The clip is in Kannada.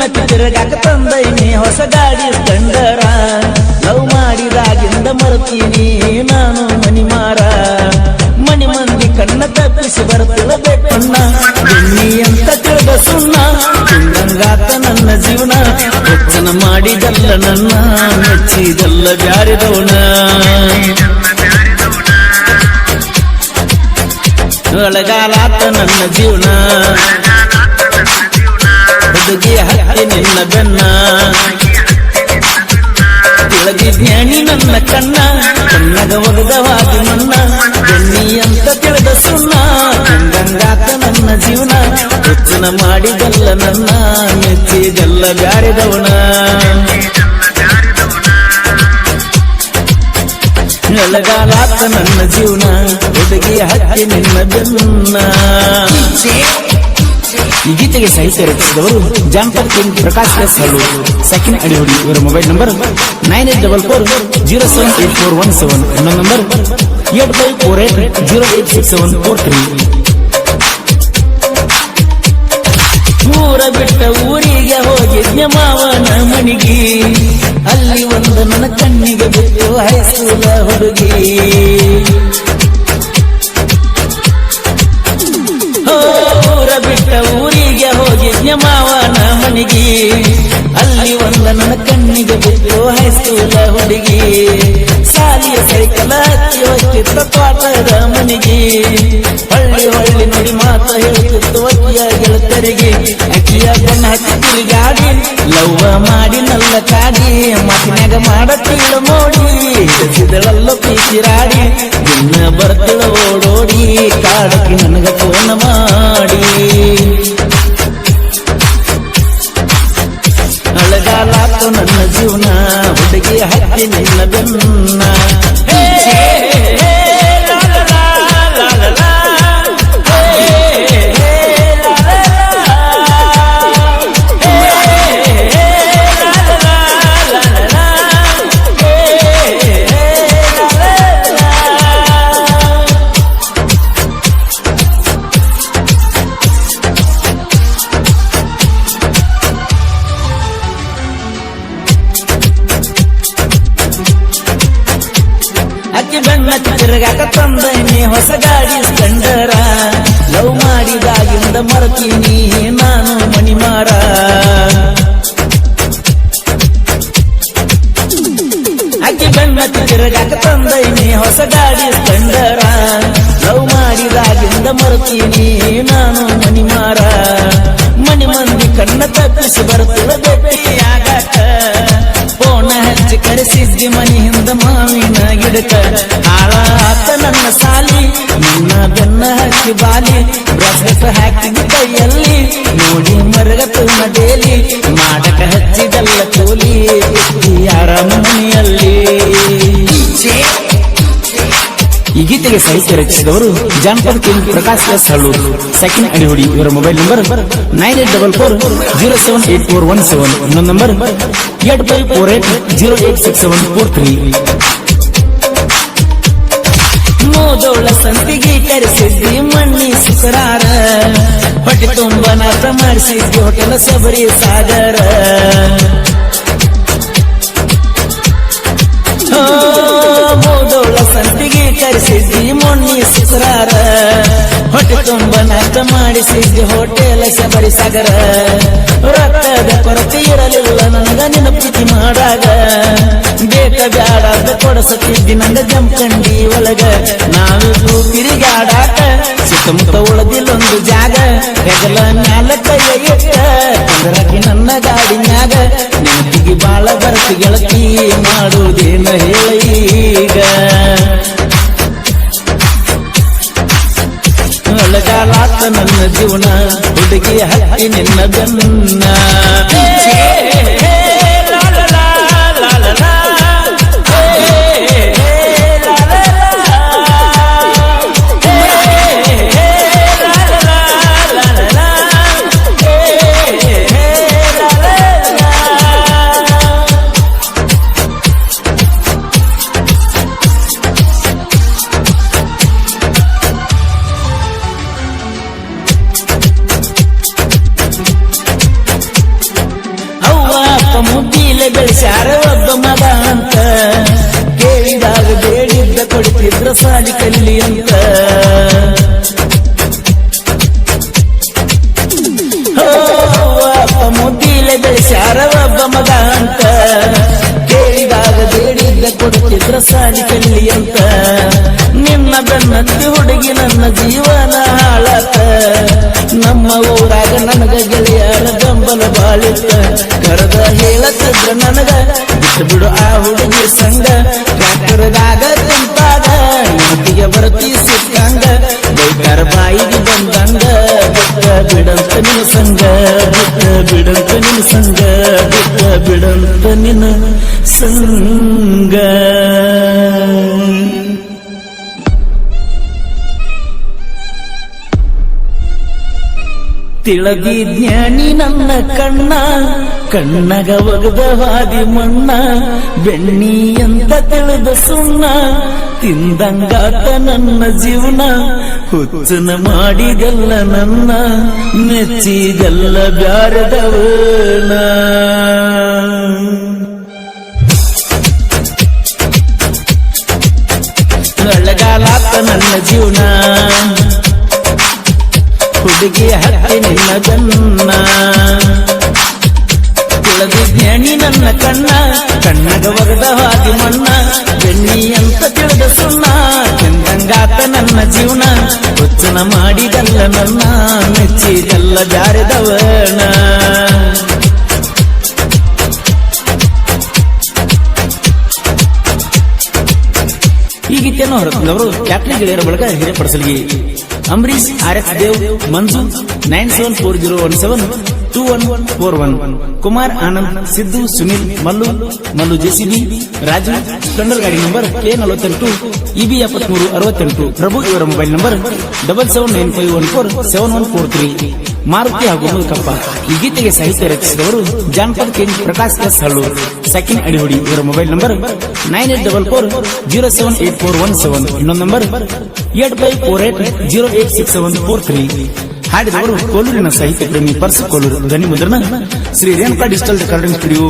ತಿರುಗಾಕ ತಂದೈನಿ ಹೊಸ ಗಾಡಿ ಸ್ಪೆಂಡರ ಲವ್ ಮಾಡಿದಾಗಿಂದ ಮರ್ತೀನಿ ನಾನು ಮನಿಮಾರ ಮನಿ ಮಂದಿ ಕಣ್ಣ ತಪ್ಪಿಸಿ ಬರ್ತಲಬೇಕಣ್ಣ ಬೆಣ್ಣಿ ಅಂತ ತಿಳಿದ ಸುಣ್ಣ ತಿಂದಂಗಾತ ನನ್ನ ಜೀವನ ಹೆಚ್ಚನ ಮಾಡಿದಲ್ಲ ನನ್ನ ಮೆಚ್ಚಿದಲ್ಲ ಬ್ಯಾರಿದವನ ಒಳಗಾಲಾತ ನನ್ನ ಜೀವನ ಹುಡುಗಿ ಹತ್ತಿ ನಿನ್ನ ಬೆನ್ನ ತಿಳಗಿ ಜ್ಞಾನಿ ನನ್ನ ಕಣ್ಣ ಕಣ್ಣಗ ಒಗದವಾಗಿ ಮಣ್ಣ ಬೆಣ್ಣಿ ಅಂತ ತಿಳಿದ ಸುಣ್ಣ ಗಂಗಾತ ನನ್ನ ಜೀವನ ಹೆಚ್ಚನ ಮಾಡಿದಲ್ಲ ನನ್ನ ಮೆಚ್ಚಿದಲ್ಲ ಬ್ಯಾರಿದವನ ಒಳಗಾಲಾತ ನನ್ನ ಜೀವನ ಹುಡುಗಿ ಹತ್ತಿ ನಿನ್ನ ಬೆನ್ನ ಈ ಗೀತೆಗೆ ಸಾಹಿತ್ಯ ರಚಿಸಿದವರು ಜಾಂಪರ್ ಕಿಂಗ್ ಪ್ರಕಾಶ್ ಎಸ್ ಹಳ್ಳು ಸೆಕೆಂಡ್ ಅಡಿಹುಡಿ ಇವರ ಮೊಬೈಲ್ ನಂಬರ್ 9844078417 ಇನ್ನೊಂದು ನಂಬರ್ 8548086743 ಊರ ಬಿಟ್ಟ ಊರಿಗೆ ಹೋಗಿದ್ನ ಮಾವನ ಮನಿಗಿ ಅಲ್ಲಿ ಒಂದು ನನ್ನ ಕಣ್ಣಿಗೆ ಬಿಟ್ಟು ಹೈಸ್ಕೂಲ ಹುಡುಗಿ ಊರ ಬಿಟ್ಟ ಊರಿಗೆ ಹೋಗಿದ್ನ ಮಾವನ ಮನಿಗಿ ಅಲ್ಲಿ ಒಂದು ನನ್ನ ಕಣ್ಣಿಗೆ ಬಿಟ್ಟು ಹೈಸ್ಕೂಲ ಹುಡುಗಿ ಸಾಲಿಯ ಸೈಕಲ ಹತ್ತಿ ಹೋಗ್ತಿತ್ತ ತೋಟದ ಮನಿಗಿ ಹಳ್ಳಿ ಹಳ್ಳಿ ನುಡಿ ಮಾತ ಹೇಳ್ತಿತ್ತು ಅಕ್ಕಿಯ ಗೆಳತರಿಗೆ ಅಕ್ಕಿಯ ಕಣ್ಣ ಹತ್ತಿ ತಿರುಗಾಡಿ ಲವ್ವ ಮಾಡಿ ನಲ್ಲ ಕಾಡಿ ಮಾತಿನಾಗ ಮಾಡತ್ತಿಲ್ಲ ಮೋಡಿ ಸಿದಳಲ್ಲ ಪ್ರೀತಿರಾಡಿ ದಿನ ಬರ್ತಿಳ ಓಡೋಡಿ ಕಾಡಕ್ಕೆ ನನಗ ಫೋನ್ ಮಾಡಿ ಅಳಗಾಲಾತು ನನ್ನ ಜೀವನ ಹುಡುಗಿ ಹತ್ತಿ ನಿನ್ನ ಬೆನ್ನ ಅಕ್ಕಿ ಬಣ್ಣ ತಿರುಗಾಕ ತಂದೈನಿ ಹೊಸ ಗಾಡಿ ಸ್ಪೆಂಡರ ಲವ್ ಮಾಡಿದಾಗಿಂದ ಮರ್ತೀನಿ ನಾನು ಮನಿಮಾರ ಅಕ್ಕಿ ಬಣ್ಣ ತಿರುಗಾಕ ತಂದೈನಿ ಹೊಸ ಗಾಡಿ ಸ್ಪೆಂಡರ ಲವ್ ಮಾಡಿದಾಗಿಂದ ಮರ್ತೀನಿ ನಾನು ಮನಿಮಾರ ಮನಿ ಮಂದಿ ಕಣ್ಣ ತಪ್ಪಿಸಿ ಬರ್ತದ ಭೇಟಿಯಾಗಾಕ ಫೋನ ಹಚ್ಚಿ ಕರೆಸಿದ್ದಿ ಮನಿ ಹಿಂದ ಮಾವಿನ ಗಿಡಕ ಹಾಳಾತ ನನ್ನ ಸಾಲಿ ನನ್ನ ಬೆನ್ನ ಹಚ್ಚಿ ಬಾಲಿ ಬ್ರಾಸ್ಲೆಟ್ ಹಾಕಿದ ಕೈಯಲ್ಲಿ ನೋಡಿ ಮರಗತ್ತು ನಡೇಲಿ ಮಾಡಕ ಹಚ್ಚಿದಲ್ಲ ಕೂಲಿ ಯಾರ ಮನೆಯಲ್ಲಿ ಈ ಗೀತೆಗೆ ಸಾಹಿತ್ಯ ರಚಿಸಿದವರು ಜಾಂಪರ್ ಕಿಂಗ್ ಪ್ರಕಾಶ್ ಎಸ್ ಹಳ್ಳು ಸೆಕೆಂಡ್ ಅಡಿಹುಡಿ ಇವರ ಮೊಬೈಲ್ ನಂಬರ್ 9844078417 ಇನ್ನೊಂದು ನಂಬರ್ 8548086743 ಮೋದೋಳ ಸಂತಿಗೆ ಕರೆಸಿದ್ದಿ ಮಣ್ಣಿ ಸುಕರಾರ ಹೊಟ್ಟೆ ತುಂಬ ನಾಟ ಮಾಡಿಸಿದ್ದಿ ಹೋಟೆಲ್ ಸಬರಿ ಸಾಗರ ಮೋದೋಳ ಸಂತಿಗೆ ಕರೆಸಿದ್ದಿ ಮೊನ್ನಿ ಸುಕರಾರ ಹೊಟ್ಟೆ ತುಂಬ ನಾಟ ಮಾಡಿಸಿದ್ದಿ ಹೋಟೆಲ್ ಸಬರಿ ಸಾಗರ ರಕ್ತದ ಕೊರತೆ ಇರಲಿಲ್ಲ ನನಗ ನಿನ್ನ ಪ್ರೀತಿ ಮಾಡಾಗ ಬೇಕ ಬ್ಯಾಡಾದ ಕೊಡಸತಿದ್ದಿ ನಂಗ ಜಂಪಂಡಿ ಒಳಗ ನಾವಿಬ್ರು ತಿರುಗಾಡಾಕ ಸುತ್ತಮುತ್ತ ಉಳದಿಲ್ಲೊಂದು ಜಾಗ ಹೆಗಲ ಮ್ಯಾಲ ಕೈಯ ಇಟ್ಟ ಅದರಕ್ಕೆ ನನ್ನ ಗಾಡಿನ್ಯಾಗ ನೆನಪಿಗೆ ಬಾಳ ಬರತಿ ಗೆಳತಿ ಮಾಡುವುದೇನ ಹೇಳ ಈಗ ಒಳಗಾಲಾತ ನನ್ನ ಜೀವನ ಹುಡುಗಿ ಹತ್ತಿ ನಿನ್ನ ಬೆನ್ನ ಸಾಲಿ ಕಲಿ ಅಂತ ಅಪ್ಪ ಮುದ್ದಿಲೆ ಬೆಳೆಸ್ಯಾರ ಒಬ್ಬ ಮಗ ಅಂತ ಕೇಳಿದಾಗ ಬೇಡಿದ್ದ ಕೊಡುತ್ತಿದ್ರ ಸಾಲಿ ಕಲಿ ಅಂತ ನಿನ್ನ ಬೆನ್ನತ್ತಿ ಹುಡುಗಿ ನನ್ನ ಜೀವನ ಹಾಳಾತ ನಮ್ಮ ಊರಾಗ ನನಗ ಗೆಳೆಯರ ಬೆಂಬಲ ಬಾಳಿತ್ತ ಕರೆದ ಹೇಳತ್ತಿದ್ರ ನನಗ ಬಿಟ್ಟು ಬಿಡು ಆ ಹುಡುಗಿ ಸಂಗ ಟ್ರ್ಯಾಕ್ಟರ್ದಾಗ ತುಂಪಾಗ ನದಿಗೆ ಬರ್ತಿ ಸಿಕ್ಕಂಗ ಬೈಕಾರ ಬಾಯಿಗೆ ಬಂದಂಗ ಬಿಟ್ಟ ಬಿಡಂತ ನಿನ್ನ ಸಂಗ ಬಿಟ್ಟ ಬಿಡಂತ ನಿನ್ನ ಸಂಗ ಬಿಟ್ಟ ಬಿಡಂತ ನಿನ್ನ ಸಂಗ ತಿಳದಿ ಜ್ಞಾನಿ ನನ್ನ ಕಣ್ಣ ಕಣ್ಣಗ ಒಗದ ವಾದಿ ಮಣ್ಣ ಬೆಣ್ಣಿ ಅಂತ ತಿಳಿದ ಸುಣ್ಣ ತಿಂದಂಗಾತ ನನ್ನ ಜೀವನ ಹುಚ್ಚನ ಮಾಡಿದೆಲ್ಲ ನನ್ನ ಮೆಚ್ಚಿದೆಲ್ಲ ಬ್ಯಾರದವನ ಅಳಗಾಲಾತ ನನ್ನ ಜೀವನ ಹುಡುಗಿ ಹತ್ತಿ ನಿನ್ನ ಗನ್ನ ತಿಳದಿ ಜ್ಞಾನಿ ನನ್ನ ಕಣ್ಣ ಕಣ್ಣಗ ಒಗದ ಹಾದಿ ಮಣ್ಣ ಬೆಣ್ಣಿ ಅಂತ ತಿಳಿದ ಸುಣ್ಣ ಚಂದಂಗಾತ ನನ್ನ ಜೀವನ ಹುಚ್ಚನ ಮಾಡಿದಲ್ಲ ನನ್ನ ಮೆಚ್ಚಿದಲ್ಲ ಬ್ಯಾರೆದವನ ಈ ಗೀತೆಯನ್ನು ಹೊರತಂದವರು ಕ್ಯಾಪ್ಟನ್ ಗೆಳೆಯರ ಬಳಗ ಹಿರೇಪಡಸಲಿಗೆ ಅಂಬರೀಶ್ RX ದೇವ್ ಮಂಜು 9740172141 ಕುಮಾರ್ ಆನಂದ್ ಸಿದ್ದು ಸುನಿಲ್ ಮಲ್ಲು ಜೆಸಿಬಿ ರಾಜು ಸ್ಪ್ಲೆಂಡರ್ ಗಾಡಿ ನಂಬರ್ K42 EB7368 ಪ್ರಭು ಇವರ ಮೊಬೈಲ್ ನಂಬರ್ 7795147143 ಮಾರುತಿ ಹಾಗೂ ಮೂಲಕಪ್ಪ. ಈ ಗೀತೆಗೆ ಸಾಹಿತ್ಯ ರಚಿಸಿದವರು ಜಾನಪದ king Prakash S Hallur second ಅಡಿಹುಡಿ ಇವರ ಮೊಬೈಲ್ ನಂಬರ್ 9844078417 ಇನ್ನೊಂದು ನಂಬರ್ 8548086743 ಹಾಡಿದವರು ಕೋಲೂರಿನ ಸಾಹಿತ್ಯ ಪ್ರೇಮಿ ಪರ್ಸ್ ಕೋಲೂರು ಧ್ವನಿ ಮುದ್ರಣ Shri Renuka digital recording studio.